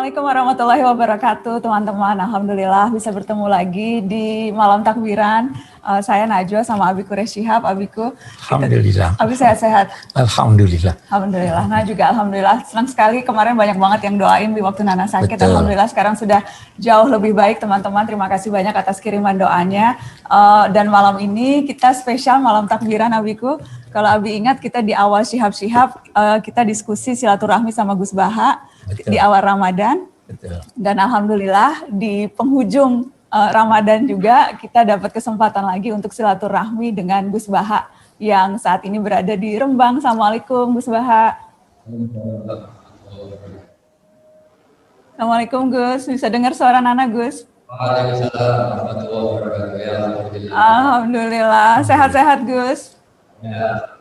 Assalamualaikum warahmatullahi wabarakatuh, teman-teman. Alhamdulillah bisa bertemu lagi di Malam Takbiran. Saya Najwa sama Abiku Reshihab. Abiku, Alhamdulillah. Abi sehat-sehat. Alhamdulillah. Alhamdulillah. Nah juga alhamdulillah senang sekali kemarin banyak banget yang doain di waktu Nana sakit. Betul. Alhamdulillah sekarang sudah jauh lebih baik, teman-teman. Terima kasih banyak atas kiriman doanya. Dan malam ini kita spesial Malam Takbiran, Abiku. Kalau Abi ingat kita di awal Syihab-Syihab kita diskusi silaturahmi sama Gus Baha. Betul. Di awal Ramadan. Betul. Dan alhamdulillah di penghujung Ramadan juga kita dapat kesempatan lagi untuk silaturahmi dengan Gus Baha yang saat ini berada di Rembang. Assalamualaikum Gus Baha. Assalamualaikum Gus, bisa dengar suara Nana Gus? Alhamdulillah, sehat-sehat Gus. Ya.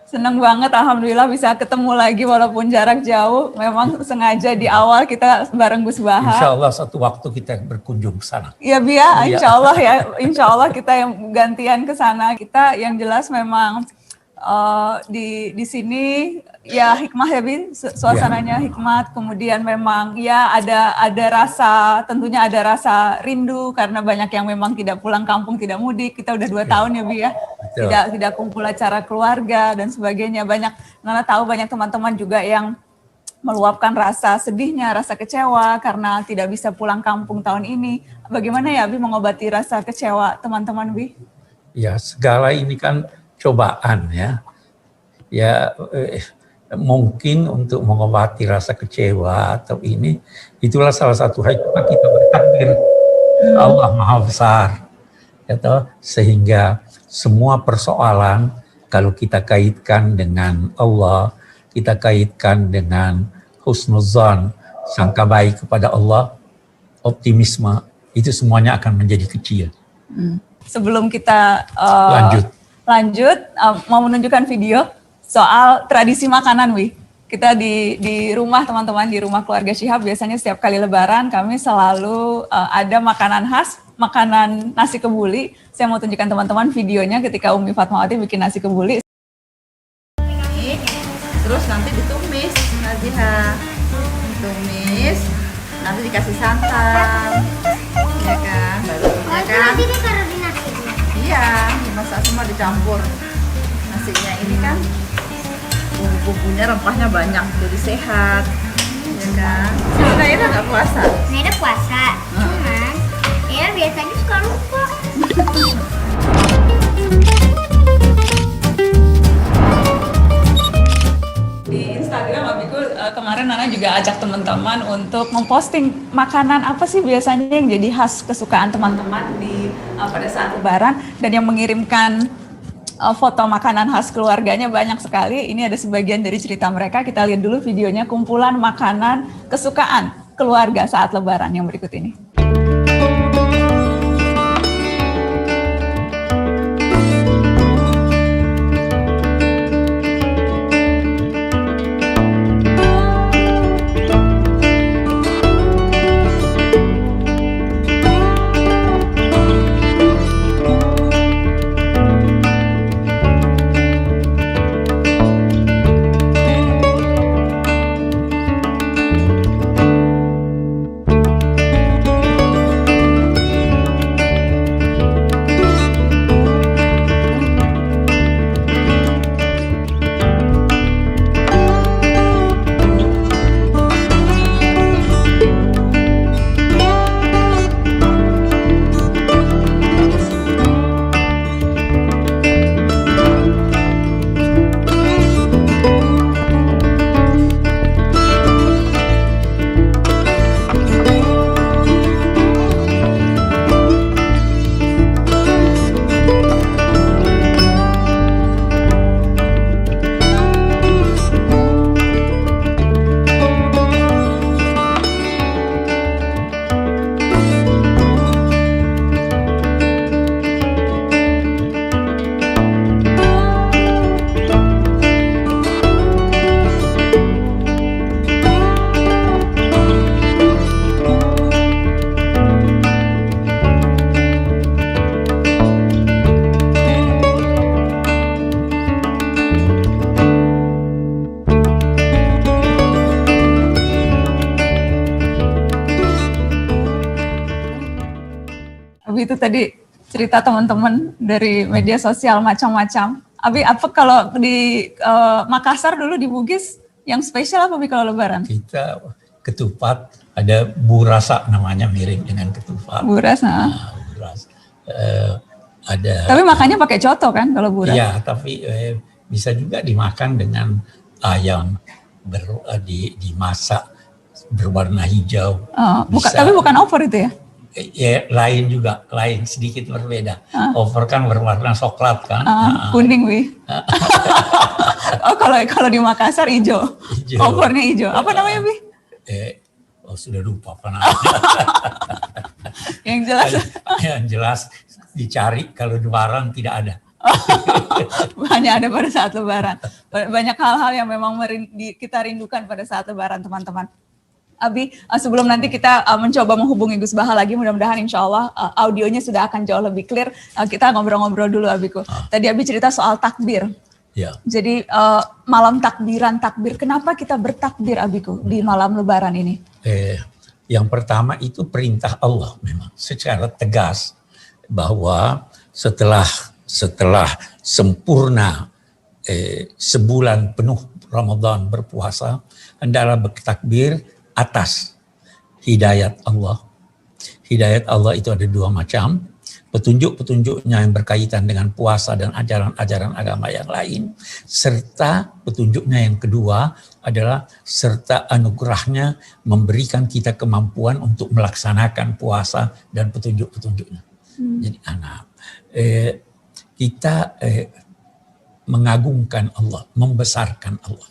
Senang banget, alhamdulillah bisa ketemu lagi walaupun jarak jauh. Memang sengaja di awal kita bareng Gus Baha. Insya Allah satu waktu kita berkunjung ke sana. Iya Bia, insya Allah ya, insya Allah kita yang gantian ke sana. Kita yang jelas memang di sini ya hikmah ya Bi, suasananya hikmat. Kemudian memang ya ada rasa, tentunya ada rasa rindu karena banyak yang memang tidak pulang kampung, tidak mudik. Kita udah 2 tahun ya Bi ya. Tidak kumpul acara keluarga dan sebagainya. Nana tahu banyak teman-teman juga yang meluapkan rasa sedihnya, rasa kecewa karena tidak bisa pulang kampung tahun ini. Bagaimana ya Abi mengobati rasa kecewa teman-teman Bi? Ya segala ini kan cobaan ya. Ya mungkin untuk mengobati rasa kecewa atau ini, itulah salah satu hikmah kita bertakbir. Allah Maha Besar. Gitu, sehingga semua persoalan kalau kita kaitkan dengan Allah, kita kaitkan dengan husnuzan, sangka baik kepada Allah, optimisme, itu semuanya akan menjadi kecil. Sebelum kita lanjut mau menunjukkan video soal tradisi makanan, Wi. Kita di rumah teman-teman, di rumah keluarga Syihab, biasanya setiap kali lebaran kami selalu ada makanan khas, makanan nasi kebuli. Saya mau tunjukkan teman-teman videonya ketika Umi Fatmawati bikin nasi kebuli. Ini, terus nanti ditumis, Naziha. Ditumis, nanti dikasih santan. Ya kan, baru ya kan. Iya, dimasak semua dicampur. Nasinya ini kan bumbu-bumbunya, rempahnya banyak, jadi sehat. Ya kan. Nah, Ira nggak puasa? Neda puasa, cuman ya biasanya suka lupa. Di Instagram Abiku kemarin Nana juga ajak teman-teman untuk memposting makanan apa sih biasanya yang jadi khas kesukaan teman-teman di pada saat lebaran, dan yang mengirimkan foto makanan khas keluarganya banyak sekali. Ini ada sebagian dari cerita mereka. Kita lihat dulu videonya, kumpulan makanan kesukaan keluarga saat lebaran yang berikut ini. itu tadi cerita teman-teman dari media sosial macam-macam. Abi, apa kalau di Makassar dulu di Bugis yang spesial apa Bi kalau Lebaran? Kita ketupat, ada burasa namanya, mirip dengan ketupat. Buras, Buras. Ada. Tapi makannya pakai coto kan kalau buras? Iya, tapi bisa juga dimakan dengan ayam dimasak berwarna hijau. Tapi bukan over itu ya? Ya, lain juga, sedikit berbeda. Over kan berwarna coklat kan. Kuning, Wi. Oh, kalau di Makassar hijau. Overnya hijau. Apa namanya, Wi? Sudah lupa apa namanya. Yang jelas dicari kalau Lebaran tidak ada. Hanya ada pada saat Lebaran. Banyak hal-hal yang memang kita rindukan pada saat Lebaran, teman-teman. Abi, sebelum nanti kita mencoba menghubungi Gus Baha lagi, mudah-mudahan insya Allah audionya sudah akan jauh lebih clear. Kita ngobrol-ngobrol dulu, Abiku. Tadi Abi cerita soal takbir. Ya. Jadi malam takbir, kenapa kita bertakbir, Abiku, di malam Lebaran ini? Yang pertama itu perintah Allah memang secara tegas bahwa setelah sempurna sebulan penuh Ramadan berpuasa, hendaklah bertakbir atas hidayat Allah. Hidayat Allah itu ada dua macam, petunjuk-petunjuknya yang berkaitan dengan puasa dan ajaran-ajaran agama yang lain, serta petunjuknya yang kedua adalah serta anugerahnya memberikan kita kemampuan untuk melaksanakan puasa dan petunjuk-petunjuknya. Jadi kita mengagungkan Allah, membesarkan Allah.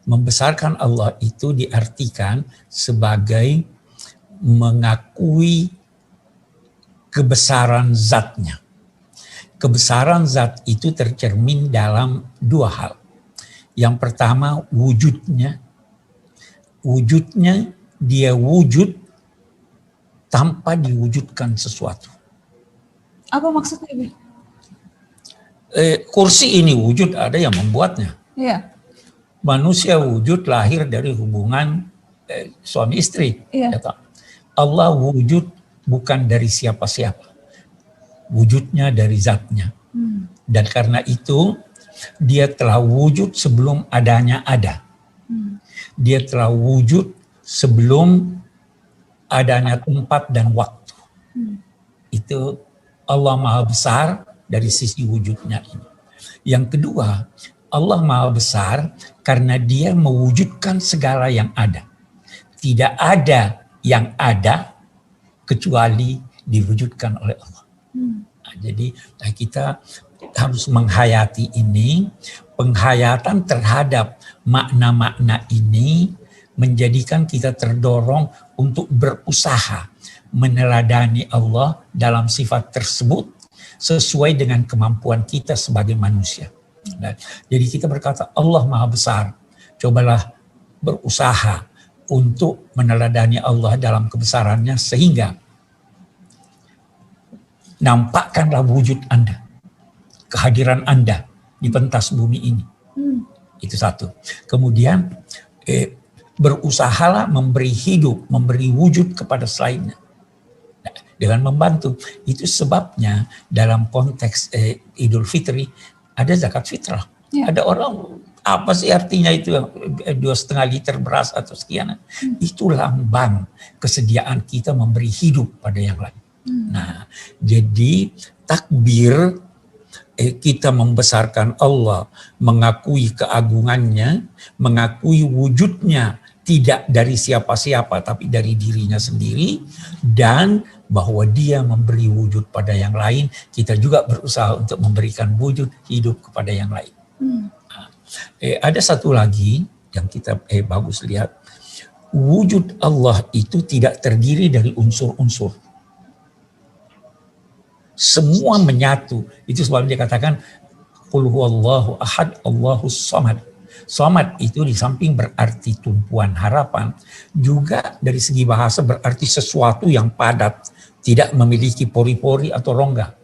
Membesarkan Allah itu diartikan sebagai mengakui kebesaran zatnya. Kebesaran zat itu tercermin dalam dua hal. Yang pertama wujudnya. Wujudnya, dia wujud tanpa diwujudkan sesuatu. Apa maksudnya, Bi? Kursi ini wujud, ada yang membuatnya. Iya. Manusia wujud lahir dari hubungan suami istri. Iya. Allah wujud bukan dari siapa-siapa. Wujudnya dari zatnya. Dan karena itu dia telah wujud sebelum adanya ada. Dia telah wujud sebelum adanya tempat dan waktu. Itu Allah Maha Besar dari sisi wujudnya ini. Yang kedua, Allah Maha Besar karena dia mewujudkan segala yang ada. Tidak ada yang ada kecuali diwujudkan oleh Allah. Jadi kita harus menghayati ini, penghayatan terhadap makna-makna ini menjadikan kita terdorong untuk berusaha meneladani Allah dalam sifat tersebut sesuai dengan kemampuan kita sebagai manusia. Jadi kita berkata Allah Maha Besar, cobalah berusaha untuk meneladani Allah dalam kebesarannya sehingga nampakkanlah wujud Anda, kehadiran Anda di pentas bumi ini. Itu satu. Kemudian berusahalah memberi hidup, memberi wujud kepada selainnya. Dengan membantu. Itu sebabnya dalam konteks Idul Fitri ada zakat fitrah. Ya. Ada orang, apa sih artinya itu 2,5 liter beras atau sekian. Itu lambang kesediaan kita memberi hidup pada yang lain. Nah, jadi takbir kita membesarkan Allah, mengakui keagungannya, mengakui wujudnya tidak dari siapa-siapa tapi dari dirinya sendiri, dan bahwa dia memberi wujud pada yang lain, kita juga berusaha untuk memberikan wujud hidup kepada yang lain. Ada satu lagi yang kita bagus lihat, wujud Allah itu tidak terdiri dari unsur-unsur. Semua menyatu. Itu sebabnya dikatakan qul huwallahu ahad, Allahus samad. Samad itu di samping berarti tumpuan harapan, juga dari segi bahasa berarti sesuatu yang padat, tidak memiliki pori-pori atau rongga.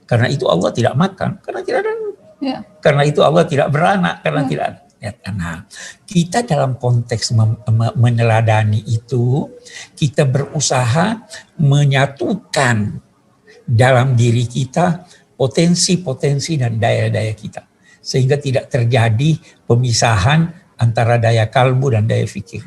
Karena itu Allah tidak makan, karena tidak ada. Ya. Karena itu Allah tidak beranak, karena tidak ada. Ya, nah, kita dalam konteks meneladani itu, kita berusaha menyatukan dalam diri kita potensi-potensi dan daya-daya kita. Sehingga tidak terjadi pemisahan antara daya kalbu dan daya fikir.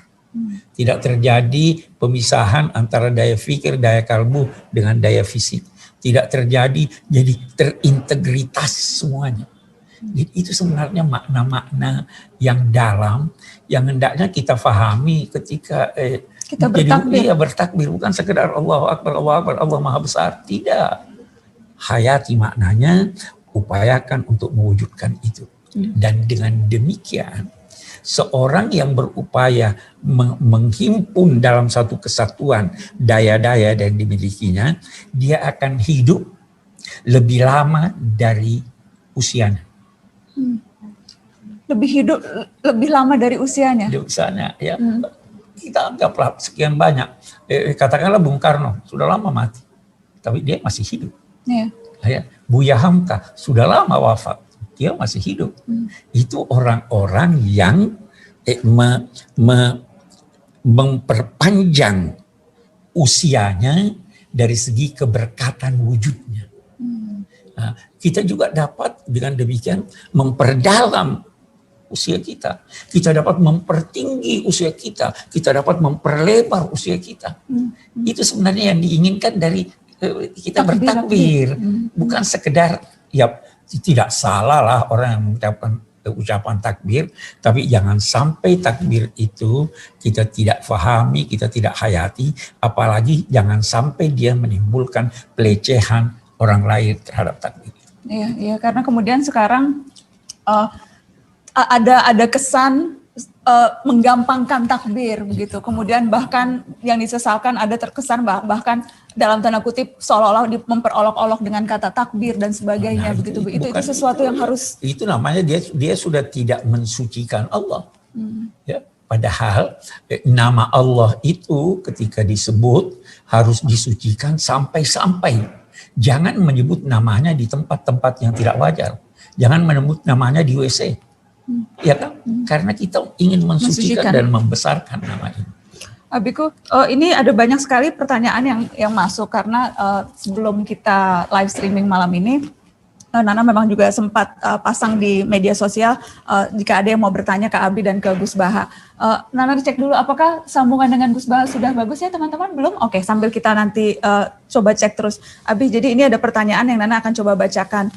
Tidak terjadi pemisahan antara daya fikir, daya kalbu dengan daya fisik. Tidak terjadi, jadi terintegritas semuanya. Jadi itu sebenarnya makna-makna yang dalam yang hendaknya kita fahami ketika kita bertakbir. Bertakbir bukan sekedar Allahu Akbar, Allah Maha Besar. Tidak. Hayati maknanya, upayakan untuk mewujudkan itu. Dan dengan demikian, seorang yang berupaya menghimpun dalam satu kesatuan daya-daya yang dimilikinya, dia akan hidup lebih lama dari usianya. Lebih lama dari usianya. Di usianya, ya. Kita anggaplah sekian banyak. Katakanlah Bung Karno sudah lama mati, tapi dia masih hidup. Iya. Ya. Buya Hamka sudah lama wafat, dia masih hidup. Itu orang-orang yang memperpanjang usianya dari segi keberkatan wujudnya. Nah, kita juga dapat dengan demikian memperdalam usia kita. Kita dapat mempertinggi usia kita. Kita dapat memperlebar usia kita. Itu sebenarnya yang diinginkan dari kita bertakbir. Bukan sekedar, ya tidak salah lah orang yang mengucapkan ucapan takbir, tapi jangan sampai takbir itu kita tidak fahami, kita tidak hayati, apalagi jangan sampai dia menimbulkan pelecehan orang lain terhadap takbir. Iya, karena kemudian sekarang ada kesan menggampangkan takbir begitu. Kemudian bahkan yang disesalkan ada terkesan bahkan dalam tanda kutip seolah-olah memperolok-olok dengan kata takbir dan sebagainya begitu. Itu sesuatu yang harus. Itu namanya dia sudah tidak mensucikan Allah. Ya, padahal nama Allah itu ketika disebut harus disucikan sampai-sampai. Jangan menyebut namanya di tempat-tempat yang tidak wajar. Jangan menyebut namanya di WC. Ya kan? Karena kita ingin mensucikan dan membesarkan nama ini. Abiku, ini ada banyak sekali pertanyaan yang masuk karena sebelum kita live streaming malam ini, Nana memang juga sempat pasang di media sosial jika ada yang mau bertanya ke Abi dan ke Gus Baha. Nana dicek dulu apakah sambungan dengan Gus Baha sudah bagus ya teman-teman? Belum? Oke, sambil kita nanti coba cek terus. Abi, jadi ini ada pertanyaan yang Nana akan coba bacakan.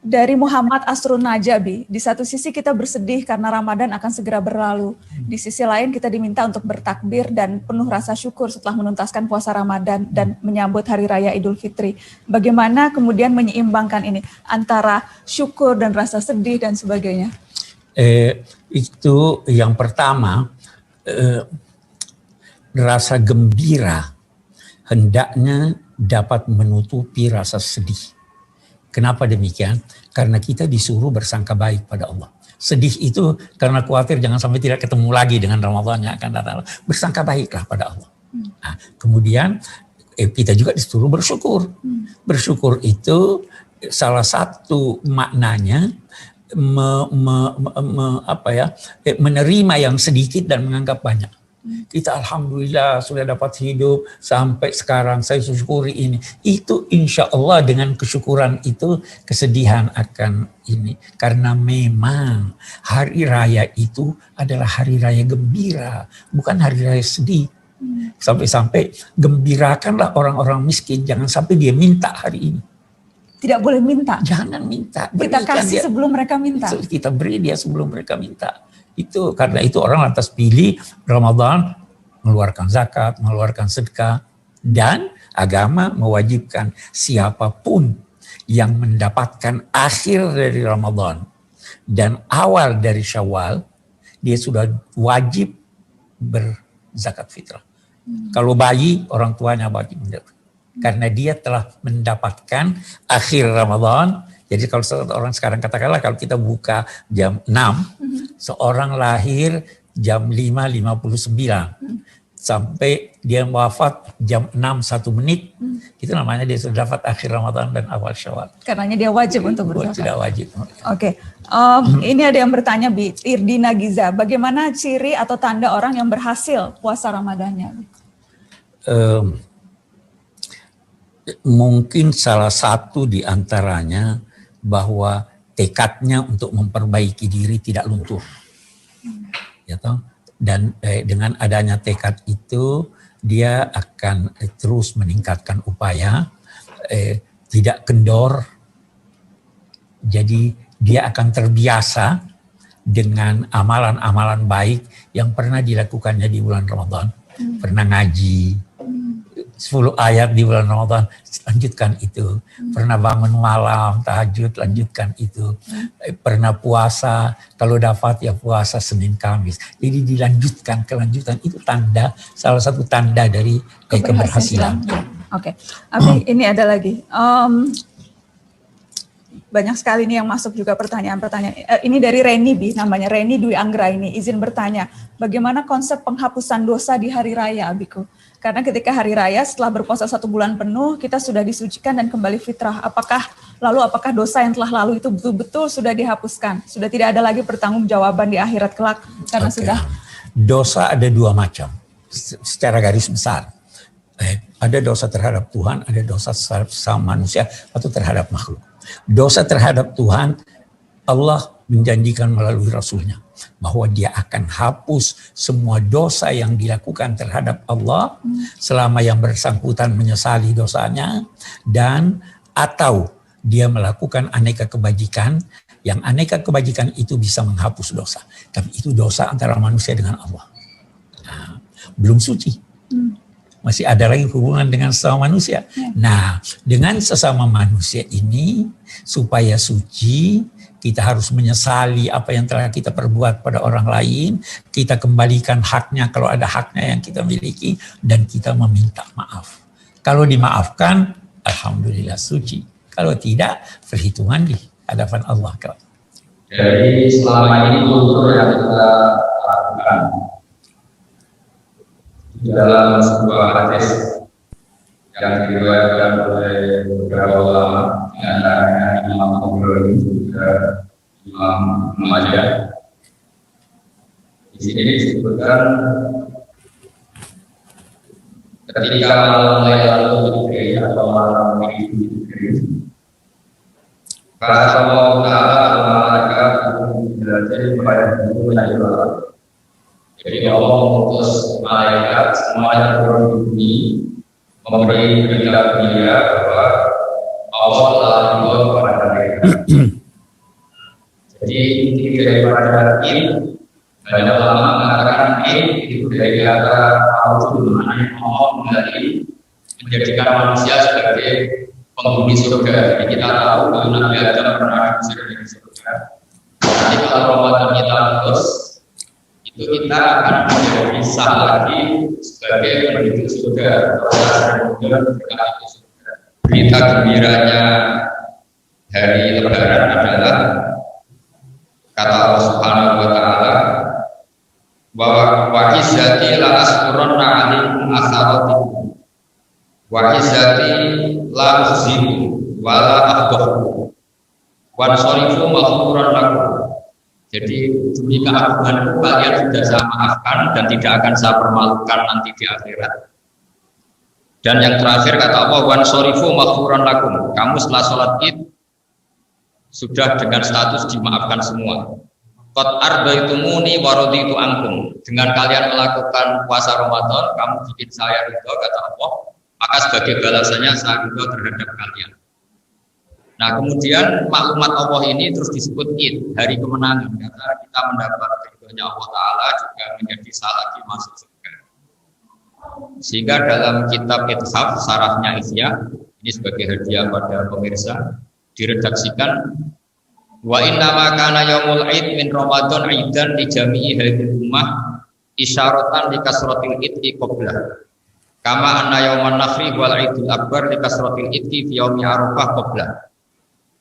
Dari Muhammad Asrun Najabi, di satu sisi kita bersedih karena Ramadan akan segera berlalu. Di sisi lain kita diminta untuk bertakbir dan penuh rasa syukur setelah menuntaskan puasa Ramadan dan menyambut Hari Raya Idul Fitri. Bagaimana kemudian menyeimbangkan ini antara syukur dan rasa sedih dan sebagainya? Itu yang pertama, rasa gembira hendaknya dapat menutupi rasa sedih. Kenapa demikian? Karena kita disuruh bersangka baik pada Allah. Sedih itu karena khawatir jangan sampai tidak ketemu lagi dengan Ramadan yang akan datang. Bersangka baiklah pada Allah. Nah, kemudian kita juga disuruh bersyukur. Bersyukur itu salah satu maknanya menerima yang sedikit dan menganggap banyak. Kita alhamdulillah sudah dapat hidup sampai sekarang, saya syukuri ini. Itu insya Allah dengan kesyukuran itu kesedihan akan ini. Karena memang hari raya itu adalah hari raya gembira, bukan hari raya sedih. Sampai-sampai gembirakanlah orang-orang miskin, jangan sampai dia minta hari ini. Tidak boleh minta. Jangan minta. Kita kasih dia, sebelum mereka minta. Kita beri dia sebelum mereka minta. Itu karena itu orang lantas pilih Ramadan mengeluarkan zakat, mengeluarkan sedekah, dan agama mewajibkan siapapun yang mendapatkan akhir dari Ramadan dan awal dari Syawal, dia sudah wajib berzakat fitrah. Kalau bayi, orang tuanya wajib mendapat. Karena dia telah mendapatkan akhir Ramadan. Jadi kalau orang sekarang katakanlah kalau kita buka jam 6, seorang lahir jam 5.59 sampai dia wafat jam 6 1 menit, itu namanya dia sudah dapat akhir Ramadan dan awal Syawal. Karenanya dia wajib untuk berzakat. Tidak wajib. Oke. Ini ada yang bertanya, Bi, Irdina Giza, bagaimana ciri atau tanda orang yang berhasil puasa Ramadannya? Mungkin salah satu di antaranya bahwa tekadnya untuk memperbaiki diri tidak luntur, ya toh. Dan dengan adanya tekad itu dia akan terus meningkatkan upaya, tidak kendor. Jadi dia akan terbiasa dengan amalan-amalan baik yang pernah dilakukannya di bulan Ramadan. Pernah ngaji 10 ayat di bulan Ramadan, lanjutkan itu. Pernah bangun malam, tahajud, lanjutkan itu. Pernah puasa, kalau dapat ya puasa Senin Kamis. Jadi dilanjutkan, kelanjutan itu tanda, salah satu tanda dari keberhasilan. Oke, Abi, ini ada lagi. Banyak sekali nih yang masuk juga pertanyaan-pertanyaan. Ini dari Reni, namanya Reni Dwi Anggra ini. Izin bertanya, bagaimana konsep penghapusan dosa di hari raya, Abiku? Karena ketika hari raya setelah berpuasa 1 bulan penuh, kita sudah disucikan dan kembali fitrah. Apakah dosa yang telah lalu itu betul-betul sudah dihapuskan? Sudah tidak ada lagi pertanggungjawaban di akhirat kelak? Karena sudah. Dosa ada 2 macam, secara garis besar. Ada dosa terhadap Tuhan, ada dosa sama manusia atau terhadap makhluk. Dosa terhadap Tuhan, Allah menjanjikan melalui Rasulnya bahwa dia akan hapus semua dosa yang dilakukan terhadap Allah selama yang bersangkutan menyesali dosanya, dan atau dia melakukan aneka kebajikan, yang aneka kebajikan itu bisa menghapus dosa. Tapi itu dosa antara manusia dengan Allah. Nah, belum suci. Masih ada lagi hubungan dengan sesama manusia. Nah, dengan sesama manusia ini, supaya suci, kita harus menyesali apa yang telah kita perbuat pada orang lain, kita kembalikan haknya kalau ada haknya yang kita miliki, dan kita meminta maaf. Kalau dimaafkan, alhamdulillah suci. Kalau tidak, perhitungan di hadapan Allah. Jadi selama ini kultur yang kita lakukan dalam sebuah hadis yang diriwayatkan oleh beberapa ulama, di antaranya Imam Al-Bukhari juga Imam Majah. Di sini disebutkan ketika malam Lailatul Qadar atau malam Idul Fitri, kata Allah Taala malaikat belajar kepada guru Najwa. Jadi Allah mengutus malaikat semuanya turun di bumi, memberi berita dia bahwa Allah telah ridho kepada mereka. Jadi inti daripada ini, banyak ulama mengatakan ini itu dari kata Al-Qur'an, Allah menggali menjadikan manusia sebagai penghuni surga. Jadi kita tahu bahwa Nabi Adam pernah diusir dari surga. Nanti kalau Ramadan kita terus, itu kita akan menjadi sah lagi sebagai penduduk surga. Berita gembiranya hari Lebaran adalah kata Allah Subhanahu wa Ta'ala, wa izzati la asqurunna 'alaikum asaratikum wa izzati la uzimu wa la aghdahu wa nasrifu maghfuran lakum. Jadi demi keagunganku kalian sudah saya maafkan dan tidak akan saya permalukan nanti di akhirat. Dan yang terakhir kata Allah, wan sorifu maghfuran lakum. Kamu setelah sholat id sudah dengan status dimaafkan semua. Qad ardaitumuni wa raditu ankum. Dengan kalian melakukan puasa Ramadan, kamu bikin saya ridho kata Allah, maka sebagai balasannya saya ridho terhadap kalian. Nah, kemudian maklumat Allah ini terus disebut Id, hari kemenangan, karena kita mendapat ridhonya Allah Ta'ala juga menjadi sah lagi masuk surga. Sehingga dalam kitab Ithaf, sarahnya Ihya, ini sebagai hadiah pada pemirsa, diredaksikan, wa innama kana yaumul Id min Ramadan idan li jami'i hadhihi ummah isyaratan li kasratil idki qablah. Kama anna yauman nafri wal Idul Akbar li kasratil idki fi yaumi Arafah qablah.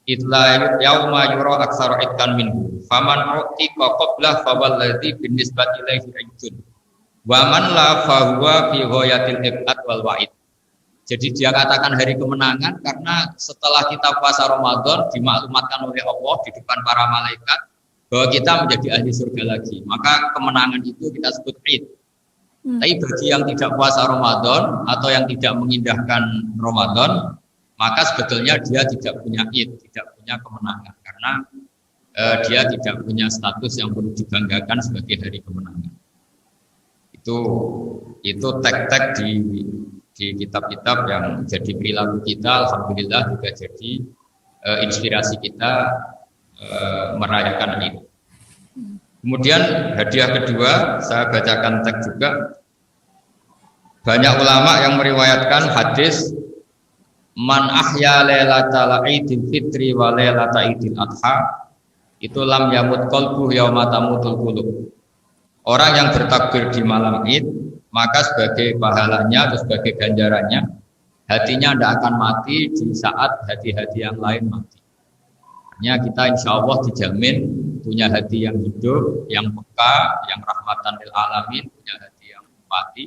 Itla yauma yura aksara idkan minhu faman u'tika qablah fawalladzi binisbati ilaihi aidun wa man la fahuwa fi ghayatil ibad wal wa'id. Jadi dia katakan hari kemenangan karena setelah kita puasa Ramadan dimaklumatkan oleh Allah di depan para malaikat bahwa kita menjadi ahli surga lagi. Maka kemenangan itu kita sebut Id. Tapi bagi yang tidak puasa Ramadan atau yang tidak mengindahkan Ramadan, maka sebetulnya dia tidak punya id, tidak punya kemenangan karena dia tidak punya status yang perlu dibanggakan sebagai hari kemenangan. Itu tag-tag di kitab-kitab yang jadi perilaku kita, alhamdulillah juga jadi inspirasi kita merayakan ini. Kemudian hadiah kedua, saya bacakan teks juga. Banyak ulama yang meriwayatkan hadis man ahya lailatal idil fitri wa lailatal idil adha itu lam yamut qalbu yauma tamutul qulub. Orang yang bertakbir di malam Id, maka sebagai pahalanya atau sebagai ganjarannya hatinya tidak akan mati di saat hati-hati yang lain mati. Hanya kita insya Allah dijamin punya hati yang hidup, yang peka, yang rahmatan lil alamin, punya hati yang empati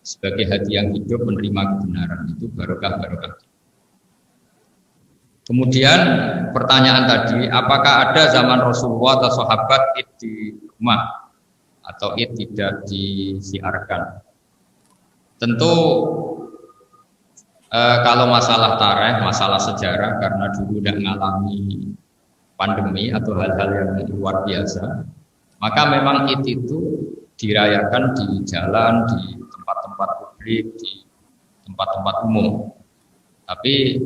sebagai hati yang hidup menerima kebenaran. Itu barokah. Kemudian pertanyaan tadi, apakah ada zaman Rasulullah atau sahabat Id di rumah atau Id tidak disiarkan? Tentu kalau masalah tarikh, masalah sejarah karena dulu tidak mengalami pandemi atau hal-hal yang luar biasa, maka memang Id itu dirayakan di jalan, di tempat-tempat publik, di tempat-tempat umum. Tapi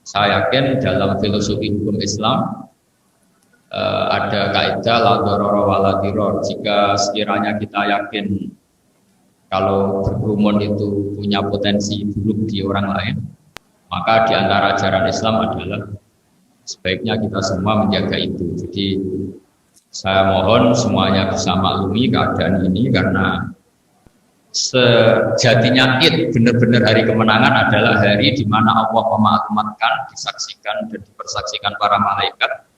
saya yakin dalam filosofi hukum Islam ada kaidah la dharara wa la dirar. Jika sekiranya kita yakin kalau berkerumun itu punya potensi buruk di orang lain, maka di antara ajaran Islam adalah sebaiknya kita semua menjaga itu. Jadi saya mohon semuanya bisa maklumi keadaan ini karena sejatinya Id benar-benar hari kemenangan adalah hari di mana Allah memaklumatkan, disaksikan dan dipersaksikan para malaikat,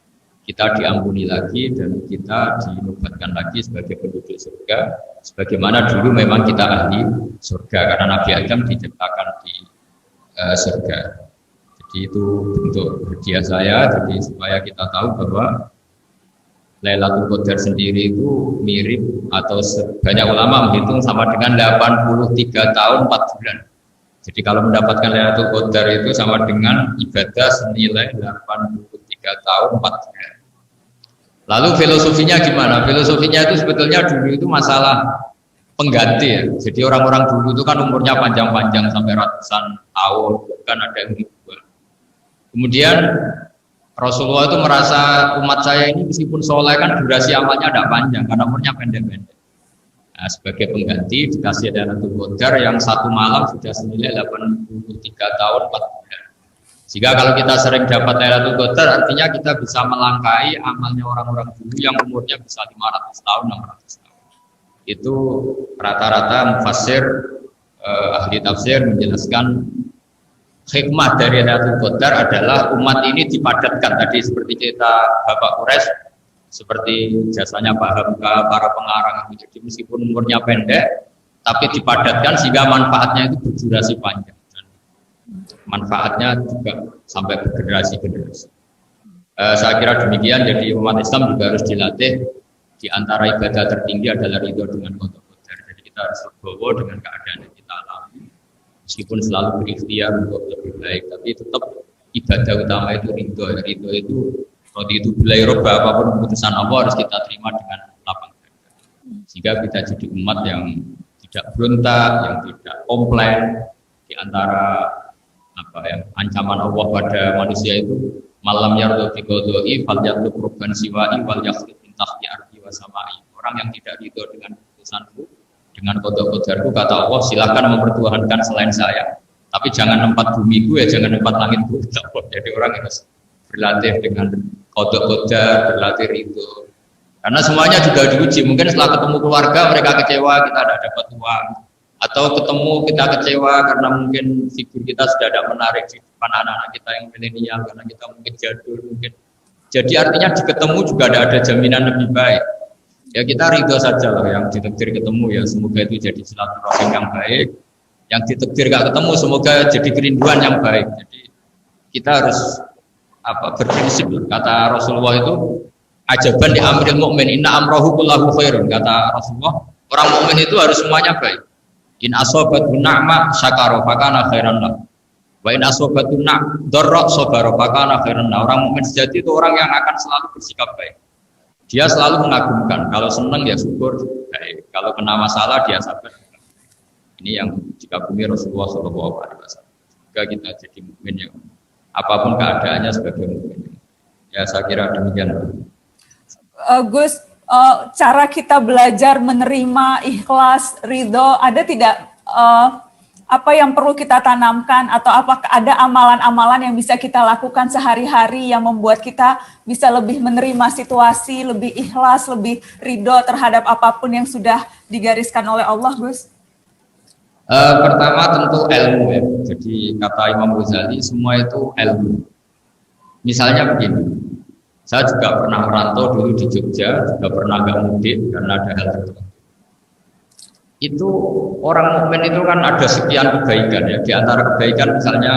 kita diampuni lagi dan kita dinobatkan lagi sebagai penduduk surga, sebagaimana dulu memang kita ahli surga karena Nabi Adam diciptakan di surga. Jadi itu bentuk hadiah saya, jadi supaya kita tahu bahwa Lailatul Qadar sendiri itu mirip atau banyak ulama menghitung sama dengan 83 tahun 4 bulan. Jadi kalau mendapatkan Lailatul Qadar itu sama dengan ibadah senilai 83 tahun 4 bulan. Lalu filosofinya gimana? Filosofinya itu sebetulnya dulu itu masalah pengganti ya. Jadi orang-orang dulu itu kan umurnya panjang-panjang sampai ratusan tahun, bukan ada yang ribuan. Kemudian Rasulullah itu merasa umat saya ini meskipun soleh kan durasi amalnya tidak panjang karena umurnya pendek-pendek. Nah, sebagai pengganti dikasih Lailatul Qadar yang satu malam sudah senilai 83 tahun 4 bulan. Jika kalau kita sering dapat Lailatul Qadar artinya kita bisa melangkahi amalnya orang-orang dulu yang umurnya bisa 500 tahun, 600 tahun. Itu rata-rata mufassir ahli tafsir menjelaskan hikmah dari Lailatul Qadar adalah umat ini dipadatkan tadi seperti cerita Bapak Quraisy, seperti jasanya Pak Hamka, para pengarang. Jadi meskipun umurnya pendek, tapi dipadatkan sehingga manfaatnya itu berdurasi panjang. Dan manfaatnya juga sampai bergenerasi-generasi. Saya kira demikian. Jadi umat Islam juga harus dilatih. Di antara ibadah tertinggi adalah ridho dengan qada qadar. Jadi kita harus legowo dengan keadaan yang kita alami. Meskipun selalu berikhtiar untuk lebih baik, tapi tetap ibadah utama itu ridho. Ridho itu roti itu belai roba apapun keputusan Allah harus kita terima dengan lapang dada. Sehingga kita jadi umat yang tidak berontak, yang tidak komplain di antara ancaman Allah pada manusia itu malam yardo fi qadai fal yatlub rubban siwa'i wal yakhlit min tahti ardi wa sama'i. Orang yang tidak ridho dengan keputusanku, dengan qada-qadarku, kata Allah, silakan mempertuhankan selain saya, tapi jangan nempat bumiku ya, jangan nempat langitku. Jadi orang harus berlatih dengan qada-qadar, berlatih ridho. Karena semuanya juga diuji. Mungkin setelah ketemu keluarga mereka kecewa kita tidak dapat uang, atau ketemu kita kecewa karena mungkin figur kita sudah tidak menarik di depan anak-anak kita yang milenial karena kita mungkin jadul mungkin. Jadi artinya di ketemu juga tidak ada jaminan lebih baik. Ya kita ridho saja lah, yang ditakdir ketemu ya semoga itu jadi silaturahim yang baik, yang ditakdir gak ketemu semoga jadi kerinduan yang baik. Jadi kita harus berprinsip. Kata Rasulullah itu ajaban di amril mukmin inna amrahu kullahu khairun. Kata Rasulullah Orang mukmin itu harus semuanya baik. In asobatu na'ma syakara fakana khairan lahu. Wa in asobatu darra sabara fakana khairan lahu. Orang mukmin sejati itu orang yang akan selalu bersikap baik. Dia selalu mengagumkan. Kalau senang ya syukur baik. Kalau kena masalah dia sabar. Ini yang dikagumi Rasulullah SAW. Jika kita jadi mukmin yang apapun keadaannya sebagai mukmin. Ya saya kira demikian. Gus, cara kita belajar menerima, ikhlas, ridho, ada tidak apa yang perlu kita tanamkan atau apakah ada amalan-amalan yang bisa kita lakukan sehari-hari yang membuat kita bisa lebih menerima situasi, lebih ikhlas, lebih ridho terhadap apapun yang sudah digariskan oleh Allah, Gus? Pertama tentu ilmu ya. Jadi kata Imam Ghazali semua itu ilmu. Misalnya begini, saya juga pernah merantau dulu di Jogja, juga pernah agak mudik karena ada hal tertentu. Itu orang mukmin itu kan ada sekian kebaikan ya. Di antara kebaikan misalnya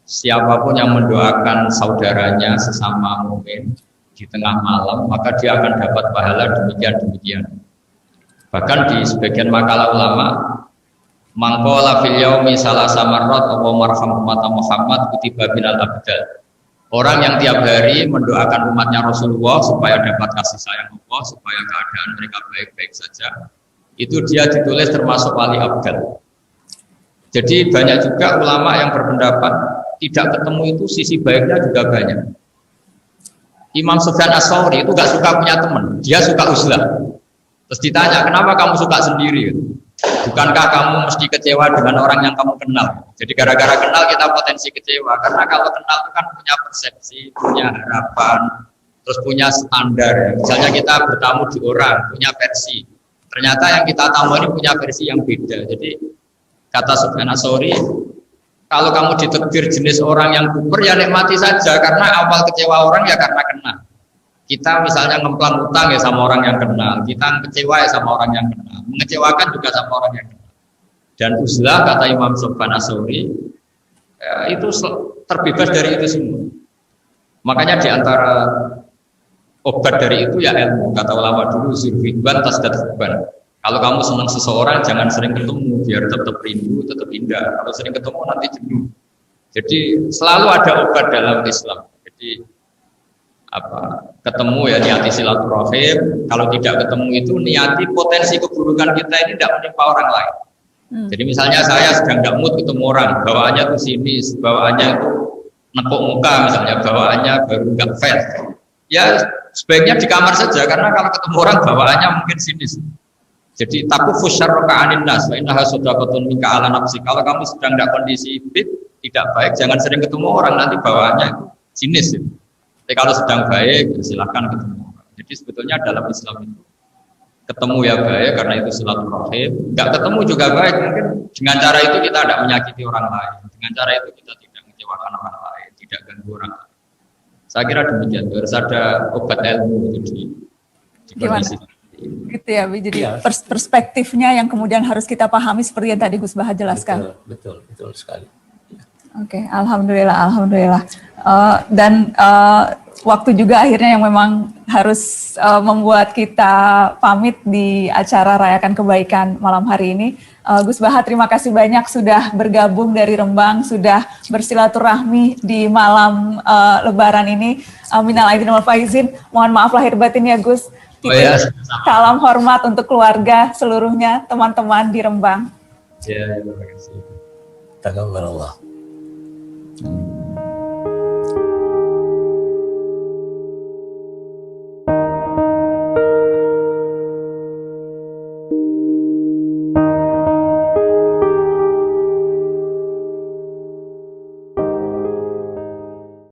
siapapun yang mendoakan saudaranya sesama mukmin di tengah malam, maka dia akan dapat pahala demikian. Bahkan di sebagian makalah ulama, mangkola fil yaumi salasa marrat wa marham umat Muhammad kutiba binal abdal. Orang yang tiap hari mendoakan umatnya Rasulullah supaya dapat kasih sayang Allah, supaya keadaan mereka baik-baik saja, itu dia ditulis termasuk wali abdal. Jadi banyak juga ulama yang berpendapat tidak ketemu itu sisi baiknya juga banyak. Imam Sufyan Ats-Tsauri itu gak suka punya teman, dia suka uzlah. Terus ditanya, kenapa kamu suka sendiri? Bukankah kamu mesti kecewa dengan orang yang kamu kenal? Jadi gara-gara kenal kita potensi kecewa. Karena kalau kenal itu kan punya persepsi, punya harapan, terus punya standar. Misalnya kita bertamu di orang, punya versi. Ternyata yang kita tamu ini punya versi yang beda. Jadi kata Sufyan Ats-Tsauri, kalau kamu ditakdir jenis orang yang kuper ya nikmati saja. Karena awal kecewa orang ya karena kenal. Kita misalnya ngemplang utang ya sama orang yang kenal, kita kecewa ya sama orang yang kenal, mengecewakan juga sama orang yang kenal. Dan uzlah kata Imam Sufyan Ats-Tsauri itu terbebas dari itu semua. Makanya diantara obat dari itu ya ilmu. Kata ulama dulu zirfidban tasdad hubban. Kalau kamu senang seseorang jangan sering ketemu biar tetap rindu, tetap indah. Kalau sering ketemu nanti jenuh. Jadi selalu ada obat dalam Islam. Jadi ketemu ya niati silaturahim, kalau tidak ketemu itu niati potensi keburukan kita ini tidak menimpa orang lain. Jadi misalnya saya sedang tidak mood ketemu orang, bawaannya tuh sinis, bawaannya itu nepuk muka misalnya, bawaannya baru nggak fair, ya sebaiknya di kamar saja karena kalau ketemu orang bawaannya mungkin sinis. Jadi takut fusyarroka anin nas, wa innaha sadaqatun minka ala nafsi. Kalau kamu sedang tidak kondisi fit, tidak baik, jangan sering ketemu orang nanti bawaannya itu sinis. Gitu. Tapi kalau sedang baik, silahkan ketemu. Jadi sebetulnya dalam Islam itu ketemu ya baik karena itu silaturahim. Enggak ketemu juga baik. Mungkin dengan cara itu kita tidak menyakiti orang lain. Dengan cara itu kita tidak mengecewakan orang lain, tidak ganggu orang lain. Saya kira demikian. Harus ada obat ilmu itu di kondisi. Gitu ya, jadi perspektifnya yang kemudian harus kita pahami seperti yang tadi Gus Baha jelaskan. Betul sekali. Oke, alhamdulillah. Dan waktu juga akhirnya yang memang harus membuat kita pamit di acara Rayakan Kebaikan malam hari ini. Gus Baha, terima kasih banyak sudah bergabung dari Rembang, sudah bersilaturahmi di malam Lebaran ini. Minal aidin wal faizin. Mohon maaf lahir batin ya Gus. Salam hormat untuk keluarga seluruhnya, teman-teman di Rembang. Ya, terima kasih. Taqabbalallah.